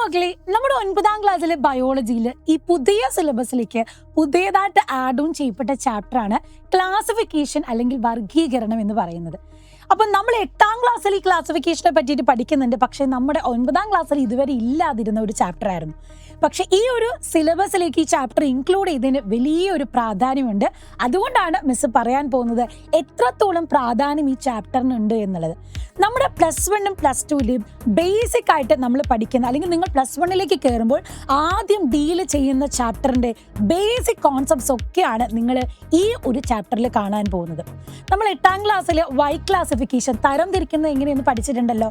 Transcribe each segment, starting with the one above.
മക്കളെ, നമ്മുടെ 9ാം ക്ലാസ്സിലെ ബയോളജിയിൽ ഈ പുതിയ സിലബസിലേക്ക് പുതിയതായിട്ട് ആഡ് ഓൺ ചെയ്യപ്പെട്ട ചാപ്റ്ററാണ് ക്ലാസിഫിക്കേഷൻ അല്ലെങ്കിൽ വർഗീകരണം എന്ന് പറയുന്നത്. അപ്പം നമ്മൾ 8ാം ക്ലാസ്സിൽ ഈ ക്ലാസിഫിക്കേഷനെ പറ്റിയിട്ട് പഠിക്കുന്നുണ്ട്. പക്ഷേ നമ്മുടെ 9ാം ക്ലാസ്സിൽ ഇതുവരെ ഇല്ലാതിരുന്ന ഒരു ചാപ്റ്റർ ആയിരുന്നു. പക്ഷെ ഈ ഒരു സിലബസിലേക്ക് ഈ ചാപ്റ്റർ ഇൻക്ലൂഡ് ചെയ്തതിന് വലിയൊരു പ്രാധാന്യമുണ്ട്. അതുകൊണ്ടാണ് മിസ് പറയാൻ പോകുന്നത് എത്രത്തോളം പ്രാധാന്യം ഈ ചാപ്റ്ററിനുണ്ട് എന്നുള്ളത്. നമ്മുടെ +1 +2 ബേസിക് ആയിട്ട് നമ്മൾ പഠിക്കുന്ന, അല്ലെങ്കിൽ നിങ്ങൾ +1 കയറുമ്പോൾ ആദ്യം ഡീൽ ചെയ്യുന്ന ചാപ്റ്ററിൻ്റെ ബേസിക് കോൺസെപ്റ്റ്സ് ഒക്കെയാണ് നിങ്ങൾ ഈ ഒരു ചാപ്റ്ററിൽ കാണാൻ പോകുന്നത്. നമ്മൾ 8ാം ക്ലാസ്സിൽ വൈ ക്ലാസിഫിക്കേഷൻ, തരം തിരിക്കുന്നത് എങ്ങനെയെന്ന് പഠിച്ചിട്ടുണ്ടല്ലോ.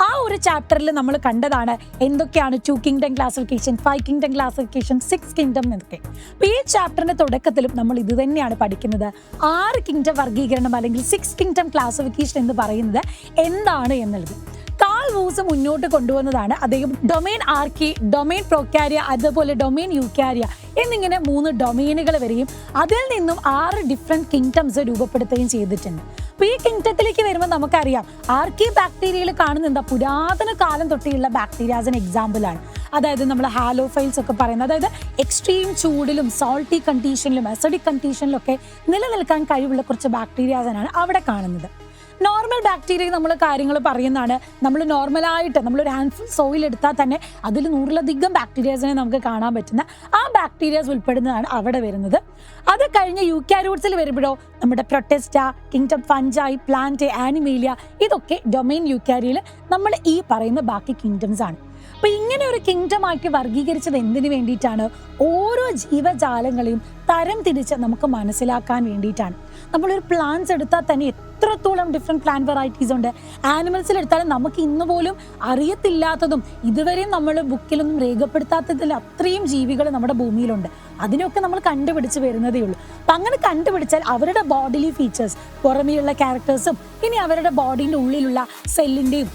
ആ ഒരു ചാപ്റ്ററിൽ നമ്മൾ കണ്ടതാണ് എന്തൊക്കെയാണ് 2 kingdom classification, 5 kingdom classification, 6 kingdom എന്നൊക്കെ. അപ്പോൾ ഈ ചാപ്റ്ററിൻ്റെ തുടക്കത്തിലും നമ്മൾ ഇത് തന്നെയാണ് പഠിക്കുന്നത്. 6 കിങ്ഡം വർഗീകരണം അല്ലെങ്കിൽ 6 കിങ്ഡം ക്ലാസിഫിക്കേഷൻ എന്ന് പറയുന്നത് എന്താണ് എന്നുള്ളത് കാൾ വൂസ് മുന്നോട്ട് കൊണ്ടുവന്നതാണ്. അദ്ദേഹം ഡൊമെയിൻ ആർക്കി, ഡൊമെയിൻ പ്രൊക്കാരിയ, അതുപോലെ ഡൊമെയിൻ യൂക്കാരിയ എന്നിങ്ങനെ 3 ഡൊമെയിനുകൾ വരികയും അതിൽ നിന്നും 6 ഡിഫറെൻറ്റ് കിങ്ഡംസ് രൂപപ്പെടുത്തുകയും ചെയ്തിട്ടുണ്ട്. അപ്പോൾ ഈ കിങ്ഡത്തിലേക്ക് വരുമ്പോൾ നമുക്കറിയാം ആർക്കി ബാക്ടീരിയയിൽ കാണുന്ന എന്താ, പുരാതന കാലം തൊട്ടിയുള്ള ബാക്ടീരിയാസിന് എക്സാമ്പിളാണ്. അതായത് നമ്മൾ ഹാലോഫൈൽസ് ഒക്കെ പറയുന്നത്, അതായത് എക്സ്ട്രീം ചൂടിലും സോൾട്ടി കണ്ടീഷനിലും അസിഡിക് കണ്ടീഷനിലും ഒക്കെ നിലനിൽക്കാൻ കഴിവുള്ള കുറച്ച് ബാക്ടീരിയാസിനാണ് അവിടെ കാണുന്നത്. നോർമൽ ബാക്ടീരിയ നമ്മൾ കാര്യങ്ങൾ പറയുന്നതാണ്. നമ്മൾ നോർമലായിട്ട് നമ്മളൊരു ഹാൻഡ്ഫുൾ സോയിൽ എടുത്താൽ തന്നെ അതിൽ 100ലധികം ബാക്ടീരിയാസിനെ നമുക്ക് കാണാൻ പറ്റുന്ന ആ ബാക്ടീരിയാസ് ഉൾപ്പെടുന്നതാണ് അവിടെ വരുന്നത്. അത് കഴിഞ്ഞ് യൂക്കാരിയോട്സിൽ വരുമ്പോഴോ നമ്മുടെ പ്രൊട്ടിസ്റ്റ, കിങ്ഡം ഫഞ്ചായി, പ്ലാന്റ്, ആനിമേലിയ, ഇതൊക്കെ ഡൊമെയിൻ യൂക്കാരിയയിൽ നമ്മൾ ഈ പറയുന്ന ബാക്കി കിങ്ഡംസ് ആണ്. അപ്പോൾ ഇങ്ങനെ ഒരു കിങ്ഡമാക്കി വർഗീകരിച്ചത് എന്തിനു വേണ്ടിയിട്ടാണ്? ഓരോ ജീവജാലങ്ങളെയും തരം തിരിച്ച് നമുക്ക് മനസ്സിലാക്കാൻ വേണ്ടിയിട്ടാണ്. നമ്മളൊരു പ്ലാന്റ്സ് എടുത്താൽ തന്നെ എത്രത്തോളം ഡിഫറെൻറ്റ് പ്ലാന്റ് വെറൈറ്റീസ് ഉണ്ട്. ആനിമൽസിൽ എടുത്താലും നമുക്ക് ഇന്ന് പോലും അറിയത്തില്ലാത്തതും ഇതുവരെയും നമ്മൾ ബുക്കിലൊന്നും രേഖപ്പെടുത്താത്തതിൽ അത്രയും ജീവികൾ നമ്മുടെ ഭൂമിയിലുണ്ട്. അതിനൊക്കെ നമ്മൾ കണ്ടുപിടിച്ച് വരുന്നതേ ഉള്ളൂ. അപ്പം അങ്ങനെ കണ്ടുപിടിച്ചാൽ അവരുടെ ബോഡിലി ഫീച്ചേഴ്സ്, പുറമേയുള്ള ക്യാരക്ടേഴ്സും ഇനി അവരുടെ ബോഡീൻ്റെ ഉള്ളിലുള്ള സെല്ലിൻ്റെയും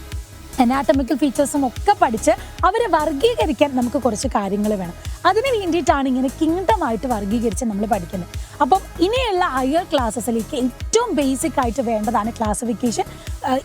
അനാറ്റമിക്കൽ ഫീച്ചേഴ്സും ഒക്കെ പഠിച്ച് അവരെ വർഗീകരിക്കാൻ നമുക്ക് കുറച്ച് കാര്യങ്ങൾ വേണം. അതിന് വേണ്ടിയിട്ടാണ് ഇങ്ങനെ കിങ്ഡമായിട്ട് വർഗീകരിച്ച് നമ്മൾ പഠിക്കുന്നത്. അപ്പം ഇനിയുള്ള ഹയർ ക്ലാസ്സസിലേക്ക് ഏറ്റവും ബേസിക് ആയിട്ട് വേണ്ടതാണ് ക്ലാസിഫിക്കേഷൻ,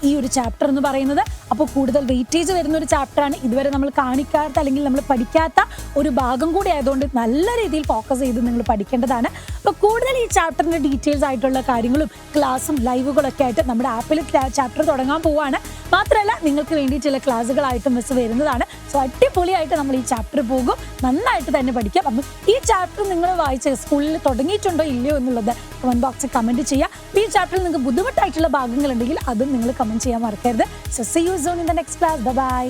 ഈ ഒരു ചാപ്റ്റർ എന്ന് പറയുന്നത്. അപ്പോൾ കൂടുതൽ വെയിറ്റേജ് വരുന്ന ഒരു ചാപ്റ്ററാണ്. ഇതുവരെ നമ്മൾ കാണിക്കാത്ത അല്ലെങ്കിൽ നമ്മൾ പഠിക്കാത്ത ഒരു ഭാഗം കൂടി ആയതുകൊണ്ട് നല്ല രീതിയിൽ ഫോക്കസ് ചെയ്ത് നിങ്ങൾ പഠിക്കേണ്ടതാണ്. അപ്പോൾ കൂടുതൽ ഈ ചാപ്റ്ററിൻ്റെ ഡീറ്റെയിൽസ് ആയിട്ടുള്ള കാര്യങ്ങളും ക്ലാസ്സും ലൈവുകളൊക്കെ ആയിട്ട് നമ്മുടെ ആപ്പിൽ ചാപ്റ്റർ തുടങ്ങാൻ പോവുകയാണ്. മാത്രമല്ല നിങ്ങൾക്ക് വേണ്ടി ചില ക്ലാസ്സുകളായിട്ട് മിസ് വരുന്നതാണ്. സോ അടിപൊളിയായിട്ട് നമ്മൾ ഈ ചാപ്റ്റർ പോകും, നന്നായിട്ട് തന്നെ പഠിക്കാം. അപ്പം ഈ ചാപ്റ്റർ നിങ്ങൾ വായിച്ച് സ്കൂളിൽ തുടങ്ങിയിട്ടുണ്ടോ ഇല്ലയോ എന്നുള്ളത് കമൻറ്റ് ബോക്സിൽ കമൻറ്റ് ചെയ്യുക. ഈ ചാപ്റ്ററിൽ നിങ്ങൾക്ക് ബുദ്ധിമുട്ടായിട്ടുള്ള ഭാഗങ്ങളുണ്ടെങ്കിൽ അതും നിങ്ങൾ കമൻറ്റ് ചെയ്യാൻ മറക്കരുത്. So see you soon in the next class. By.